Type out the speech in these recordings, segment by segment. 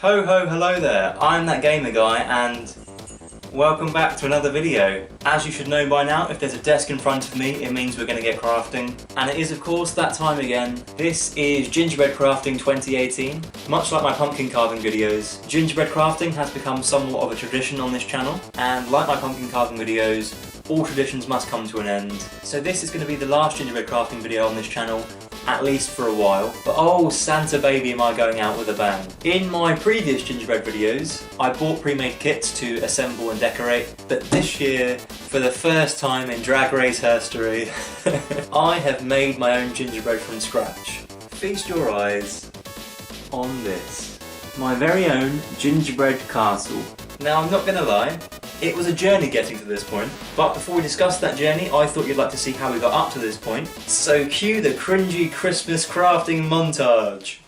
Ho ho, hello there, I'm that gamer guy and welcome back to another video. As you should know by now, if there's a desk in front of me, it means we're going to get crafting. And it is of course that time again. This is Gingerbread Crafting 2018. Much like my pumpkin carving videos, gingerbread crafting has become somewhat of a tradition on this channel. And like my pumpkin carving videos, all traditions must come to an end. So this is going to be the last gingerbread crafting video on this channel, at least for a while. But oh Santa baby, am I going out with a bang. In my previous gingerbread videos, I bought pre-made kits to assemble and decorate, but this year, for the first time in Drag Race history, I have made my own gingerbread from scratch. Feast your eyes on this. My very own gingerbread castle. Now I'm not gonna lie, it was a journey getting to this point, but before we discuss that journey, I thought you'd like to see how we got up to this point. So cue the cringy Christmas crafting montage.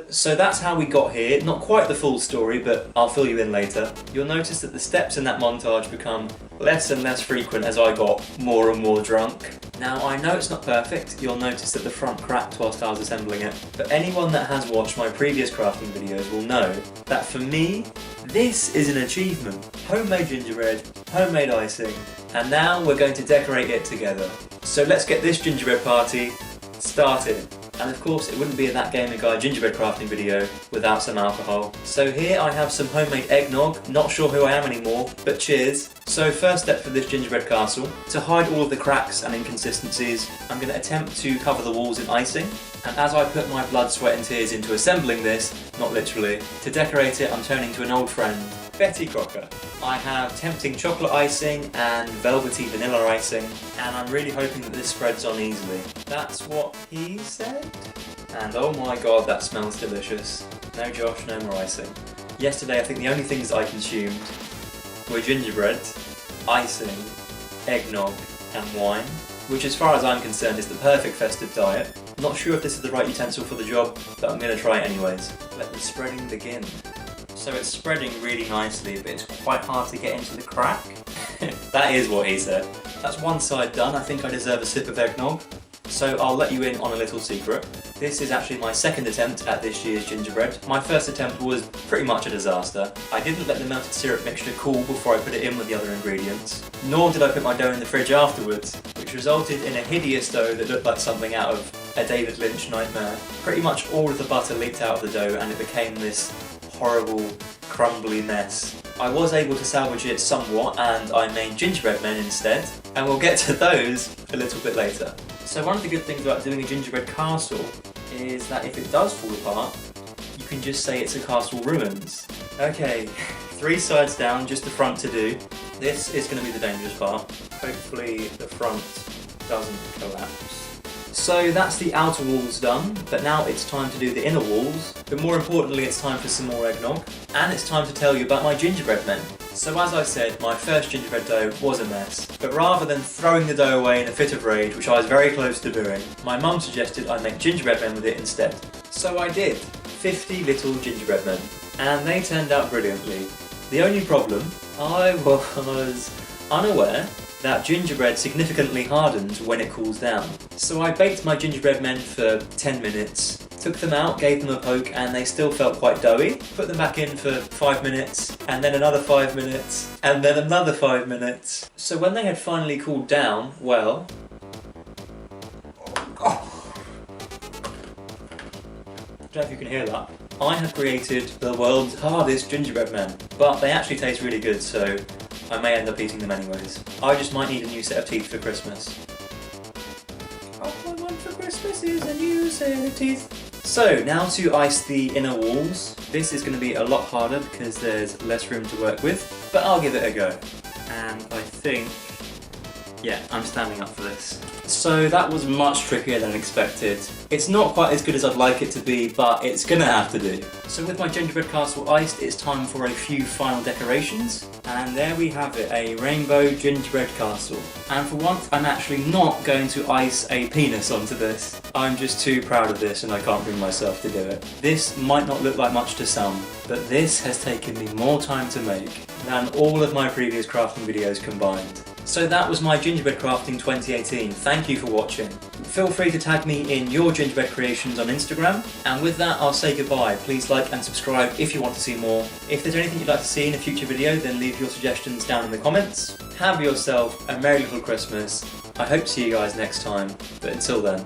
So that's how we got here. Not quite the full story, but I'll fill you in later. You'll notice that the steps in that montage become less and less frequent as I got more and more drunk. Now I know it's not perfect, you'll notice that the front cracked whilst I was assembling it, but anyone that has watched my previous crafting videos will know that for me, this is an achievement. Homemade gingerbread, homemade icing, and now we're going to decorate it together. So let's get this gingerbread party started. And of course it wouldn't be a That Gamer Guy gingerbread crafting video without some alcohol. So here I have some homemade eggnog, not sure who I am anymore, but cheers. So first step for this gingerbread castle, to hide all of the cracks and inconsistencies, I'm going to attempt to cover the walls in icing. And as I put my blood, sweat and tears into assembling this, not literally, to decorate it I'm turning to an old friend, Betty Crocker. I have tempting chocolate icing and velvety vanilla icing, and I'm really hoping that this spreads on easily. That's what he said? And oh my god, that smells delicious. No Josh, no more icing. Yesterday I think the only things I consumed were gingerbread, icing, eggnog and wine, which as far as I'm concerned is the perfect festive diet. Not sure if this is the right utensil for the job, but I'm going to try it anyways. Let the spreading begin. So it's spreading really nicely, but it's quite hard to get into the crack. That is what he said. That's one side done. I think I deserve a sip of eggnog. So I'll let you in on a little secret. This is actually my second attempt at this year's gingerbread. My first attempt was pretty much a disaster. I didn't let the melted syrup mixture cool before I put it in with the other ingredients. Nor did I put my dough in the fridge afterwards, which resulted in a hideous dough that looked like something out of a David Lynch nightmare. Pretty much all of the butter leaked out of the dough and it became this horrible, crumbly mess. I was able to salvage it somewhat and I made gingerbread men instead, and we'll get to those a little bit later. So one of the good things about doing a gingerbread castle is that if it does fall apart, you can just say it's a castle ruins. Okay, 3 sides down, just the front to do. This is going to be the dangerous part. Hopefully the front doesn't collapse. So that's the outer walls done, but now it's time to do the inner walls. But more importantly, it's time for some more eggnog. And it's time to tell you about my gingerbread men. So as I said, my first gingerbread dough was a mess. But rather than throwing the dough away in a fit of rage, which I was very close to doing, my mum suggested I make gingerbread men with it instead. So I did. 50 little gingerbread men. And they turned out brilliantly. The only problem, I was unaware that gingerbread significantly hardens when it cools down. So I baked my gingerbread men for 10 minutes, took them out, gave them a poke, and they still felt quite doughy. Put them back in for 5 minutes, and then another 5 minutes, and then another 5 minutes. So when they had finally cooled down, well... I don't know if you can hear that. I have created the world's hardest gingerbread men, but they actually taste really good, so I may end up eating them anyways. I just might need a new set of teeth for Christmas. All I want for Christmas is a new set of teeth. So now to ice the inner walls. This is going to be a lot harder because there's less room to work with, but I'll give it a go. And I think, yeah, I'm standing up for this. So that was much trickier than expected. It's not quite as good as I'd like it to be, but it's gonna have to do. So with my gingerbread castle iced, it's time for a few final decorations. And there we have it, a rainbow gingerbread castle. And for once, I'm actually not going to ice a penis onto this. I'm just too proud of this and I can't bring myself to do it. This might not look like much to some, but this has taken me more time to make than all of my previous crafting videos combined. So that was my Gingerbread Crafting 2018. Thank you for watching. Feel free to tag me in your gingerbread creations on Instagram. And with that, I'll say goodbye. Please like and subscribe if you want to see more. If there's anything you'd like to see in a future video, then leave your suggestions down in the comments. Have yourself a merry little Christmas. I hope to see you guys next time, but until then,